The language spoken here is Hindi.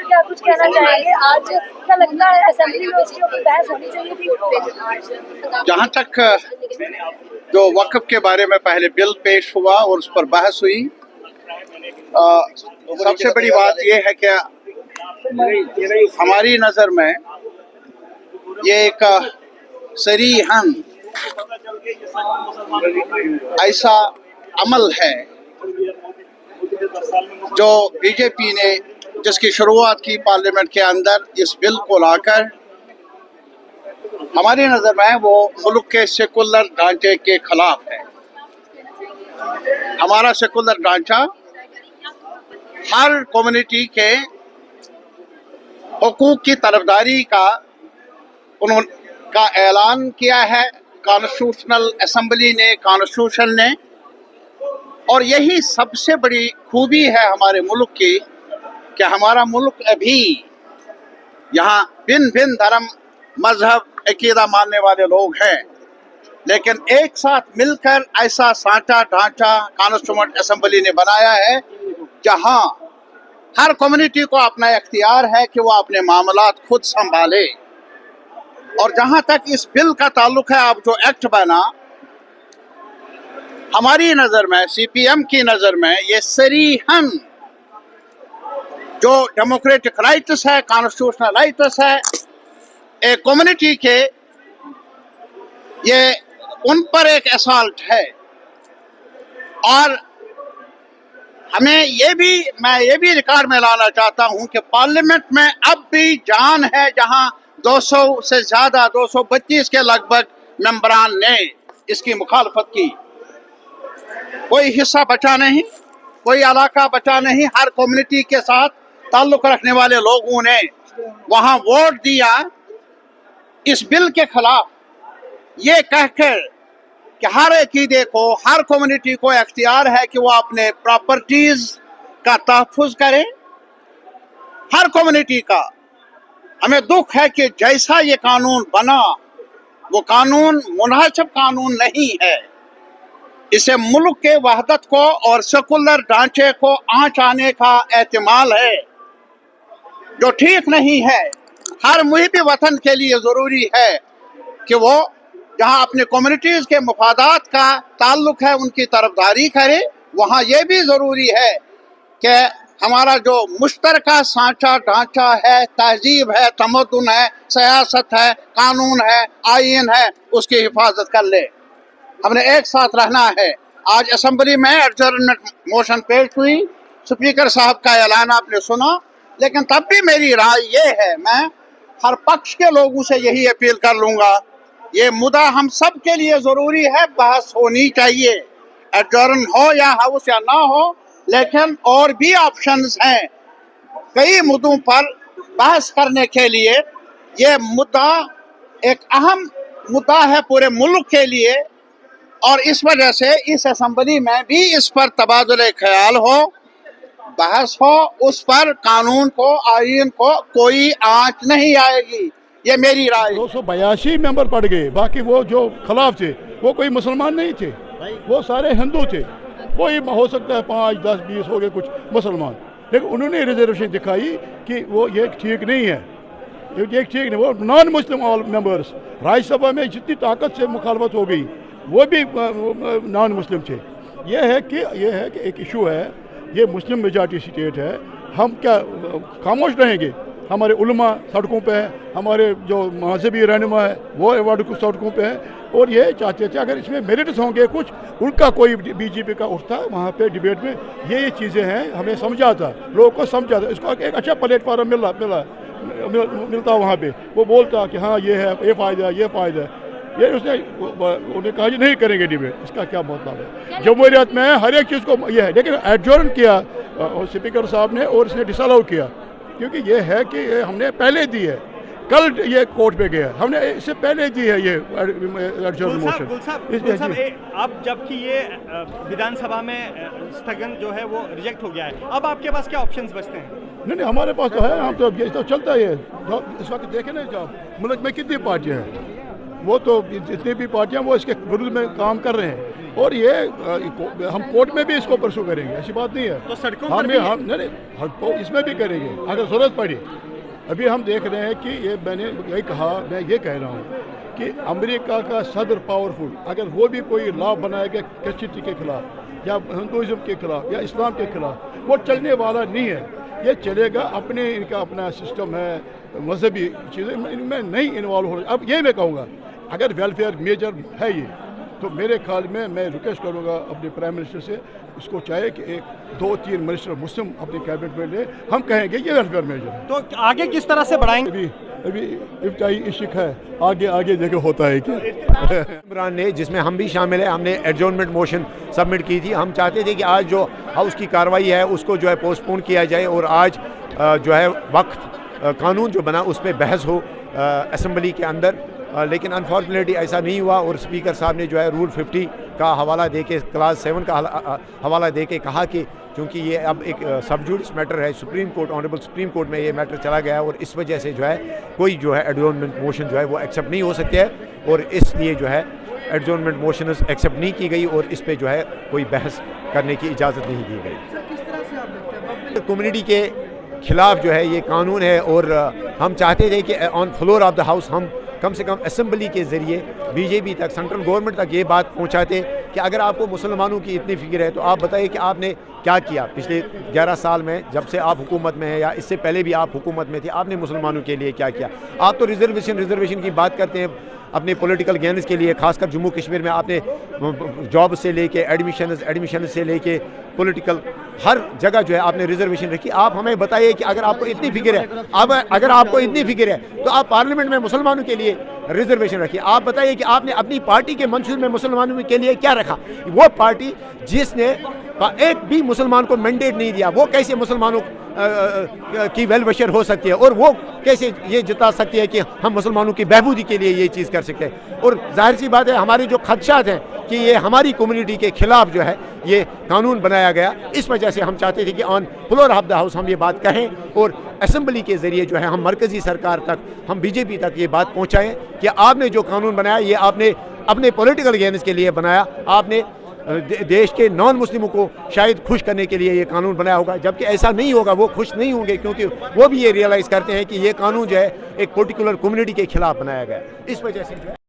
लेकर क्या कुछ कहना चाहेंगे? आज क्या लगता है असेंबली में इसके ऊपर बहस होनी चाहिए थी? जहाँ तक जो वक्फ के बारे में पहले बिल पेश हुआ और उस पर बहस हुई, सबसे बड़ी बात यह है कि हमारी नज़र में ये एक सरीहन ऐसा अमल है जो बीजेपी ने जिसकी शुरुआत की पार्लियामेंट के अंदर इस बिल को लाकर, हमारी नज़र में वो मुल्क के सेकुलर ढांचे के खिलाफ है। हमारा सेकुलर ढांचा हर कम्युनिटी के हुकूक की तरफदारी का ऐलान किया है कॉन्स्टिट्यूशनल असेंबली ने, कॉन्स्टिट्यूशन ने। और यही सबसे बड़ी खूबी है हमारे मुल्क की कि हमारा मुल्क अभी यहाँ भिन्न भिन्न धर्म, मजहब, अकीदा मानने वाले लोग हैं, लेकिन एक साथ मिलकर ऐसा सांचा ढांचा कॉन्स्टिट्यूएंट असेंबली ने बनाया है जहाँ हर कम्युनिटी को अपना इख्तियार है कि वो अपने मामलात खुद संभाले। और जहाँ तक इस बिल का ताल्लुक है, अब जो एक्ट बना, हमारी नज़र में, CPM की नज़र में, ये सरीहन जो डेमोक्रेटिक राइट्स है, कॉन्स्टिट्यूशनल राइट्स है एक कम्युनिटी के, ये उन पर एक असॉल्ट है। और मैं ये भी रिकॉर्ड में लाना चाहता हूं कि पार्लियामेंट में अब भी जान है जहां 200 से ज्यादा 232 के लगभग मेंबरान ने इसकी मुखालफत की। कोई हिस्सा बचा नहीं, कोई इलाका बचा नहीं, हर कम्युनिटी के साथ ताल्लुक रखने वाले लोगों ने वहां वोट दिया इस बिल के खिलाफ, ये कहकर कि हर अकीदे को, हर कम्युनिटी को इख्तियार है कि वो अपने प्रॉपर्टीज का तहफ़्फ़ुज़ करे। हर कम्युनिटी का। हमें दुख है कि जैसा ये कानून बना, वो कानून मुनासिब कानून नहीं है। इसे मुल्क के वहदत को और सेकुलर ढांचे को आंच आने का एहतिमाल है, जो ठीक नहीं है। हर मुहिब वतन के लिए ज़रूरी है कि वो जहाँ अपने कम्युनिटीज़ के मफादात का ताल्लुक है उनकी तरफदारी करे। वहाँ ये भी ज़रूरी है कि हमारा जो मुश्तरका सांचा ढांचा है, तहजीब है, तमद्दुन है, सियासत है, कानून है, आईन है, उसकी हिफाजत कर ले। हमने एक साथ रहना है। आज असेंबली में एडजर्नमेंट मोशन पेश हुई, स्पीकर साहब का ऐलान आपने सुना, लेकिन तब भी मेरी राय ये है, मैं हर पक्ष के लोगों से यही अपील कर लूँगा, ये मुद्दा हम सब के लिए ज़रूरी है, बहस होनी चाहिए। एडजर्न हो या हाउस या ना हो, लेकिन और भी ऑप्शंस हैं कई मुद्दों पर बहस करने के लिए। ये मुद्दा एक अहम मुद्दा है पूरे मुल्क के लिए, और इस वजह से इस असेंबली में भी इस पर तबादुले ख्याल हो, बहस हो, उस पर कानून को, आईन को कोई आंच नहीं आएगी। ये मेरी राय। 282 मेंबर पड़ गए, बाकी वो जो खिलाफ थे वो कोई मुसलमान नहीं थे, वो सारे हिंदू थे। कोई हो सकता है 5, 10, 20 हो गए कुछ मुसलमान, लेकिन उन्होंने रिजर्वेशन दिखाई कि वो ये ठीक नहीं है, ये ठीक नहीं। वो non Muslim all members, Rajya Sabha में जितनी ताकत से मुखालफत हो गई वो भी नॉन मुस्लिम थे। ये है कि एक इशू है, ये मुस्लिम मेजॉरिटी स्टेट है, हम क्या खामोश रहेंगे? हमारे उलमा सड़कों पे है, हमारे जो मजहबी रहनुमा है वो अवार्ड कुछ सड़कों पे है, और ये चाहते थे अगर इसमें मेरिट्स होंगे कुछ, उनका कोई बीजेपी का उठता वहाँ पे डिबेट में ये चीज़ें हैं, हमें समझा था, लोगों को समझा था, इसको एक अच्छा प्लेटफॉर्म मिलता वहाँ पे, वो बोलता कि हाँ ये है, ये फ़ायदा है, ये फ़ायदा है। ये उन्हें कहा जी नहीं करेंगे डिबेट, इसका क्या मतलब है? जमहूरियत में हर एक चीज़ को ये है, लेकिन एडजॉर्न किया स्पीकर साहब ने और इसने डिसअलाउ किया, क्योंकि ये है कि हमने पहले दी है, कल ये कोर्ट पे गया, हमने इससे पहले दी है ये एडजॉर्न मोशन। अब जबकि ये विधानसभा में स्थगन जो है वो रिजेक्ट हो गया है, अब आपके पास क्या ऑप्शंस बचते हैं? नहीं हमारे पास तो है, हम तो ये तो चलता है। इस वक्त देखें ना, जब मुल्क में कितनी पार्टियाँ हैं, वो तो जितनी भी पार्टियां वो इसके विरुद्ध में काम कर रहे हैं, और ये हम कोर्ट में भी इसको परसू करेंगे, ऐसी बात नहीं है। तो सड़कों हम पर भी हम नहीं तो इसमें भी करेंगे अगर ज़रूरत पड़ी। अभी हम देख रहे हैं कि ये मैंने यही कहा, मैं ये कह रहा हूँ कि अमेरिका का सदर पावरफुल, अगर वो भी कोई लॉ बनाएगा क्रिश्चियनिटी के खिलाफ या हिंदुज़म के खिलाफ या इस्लाम के खिलाफ, वो चलने वाला नहीं है। ये चलेगा अपने, इनका अपना सिस्टम है, मजहबी चीज़ें, इनमें नहीं इन्वॉल्व होना। अब ये मैं कहूँगा अगर वेलफेयर मेजर है ये, तो मेरे ख्याल में मैं रिक्वेस्ट करूँगा अपने प्राइम मिनिस्टर से, इसको चाहे कि 1-2-3 मिनिस्टर मुस्लिम अपने कैबिनेट में ले, हम कहेंगे ये वेलफेयर मेजर है। तो आगे किस तरह से बढ़ाएंगे? अभी इफ्ताई इश्क है, आगे देखो होता है कि इमरान ने, जिसमें हम भी शामिल है, हमने एडजॉर्नमेंट मोशन सबमिट की थी। हम चाहते थे कि आज जो हाउस की कार्रवाई है उसको जो है पोस्टपोन किया जाए और आज जो है वक्त कानून जो बना उस पर बहस हो असम्बली के अंदर, लेकिन अनफॉर्चुनेटली ऐसा नहीं हुआ और स्पीकर साहब ने जो है रूल 50 का हवाला दे के, क्लास 7 का हवाला दे के कहा कि क्योंकि ये अब एक सबजुडिस मैटर है, supreme court, honourable supreme court में ये मैटर चला गया है और इस वजह से जो है कोई जो है एडजॉर्नमेंट मोशन जो है वो एक्सेप्ट नहीं हो सकती है, और इसलिए जो है एडजॉर्नमेंट मोशन एक्सेप्ट नहीं की गई और इस पर जो है कोई बहस करने की इजाज़त नहीं दी गई। कम्युनिटी के खिलाफ जो है ये कानून है और हम चाहते थे कि on floor of the house हम कम से कम असेंबली के ज़रिए बीजेपी तक, सेंट्रल गवर्नमेंट तक ये बात पहुंचाते कि अगर आपको मुसलमानों की इतनी फिक्र है तो आप बताइए कि आपने क्या किया पिछले 11 साल में, जब से आप हुकूमत में हैं या इससे पहले भी आप हुकूमत में थे, आपने मुसलमानों के लिए क्या किया। आप तो रिजर्वेशन की बात करते हैं अपने पॉलिटिकल गेन्स के लिए, खासकर जम्मू कश्मीर में आपने जॉब से लेके एडमिशन से लेके पॉलिटिकल हर जगह जो है आपने रिजर्वेशन रखी। आप हमें बताइए कि अगर आपको इतनी फिक्र है, अब अगर आपको इतनी फिक्र है तो आप पार्लियामेंट में मुसलमानों के लिए रिजर्वेशन रखिए। आप बताइए कि आपने अपनी पार्टी के मंशूर में मुसलमानों के लिए क्या रखा। वो पार्टी जिसने एक भी मुसलमान को मैंडेट नहीं दिया, वो कैसे मुसलमानों की वेल विशर हो सकती है और वो कैसे ये जता सकती है कि हम मुसलमानों की बहबूदी के लिए ये चीज़ कर सकते हैं। और जाहिर सी बात है हमारे जो खदशात हैं कि ये हमारी कम्युनिटी के खिलाफ जो है ये कानून बनाया गया, इस वजह से हम चाहते थे कि on floor of the house हम ये बात कहें और असेंबली के ज़रिए जो है हम मरकज़ी सरकार तक, हम बीजेपी तक ये बात पहुँचाएँ कि आपने जो कानून बनाया ये आपने अपने पॉलिटिकल गेन्स के लिए बनाया, आपने देश के नॉन मुस्लिमों को शायद खुश करने के लिए ये कानून बनाया होगा, जबकि ऐसा नहीं होगा। वो खुश नहीं होंगे क्योंकि वो भी ये रियलाइज़ करते हैं कि ये कानून जो है एक पर्टिकुलर कम्युनिटी के खिलाफ बनाया गया, इस वजह से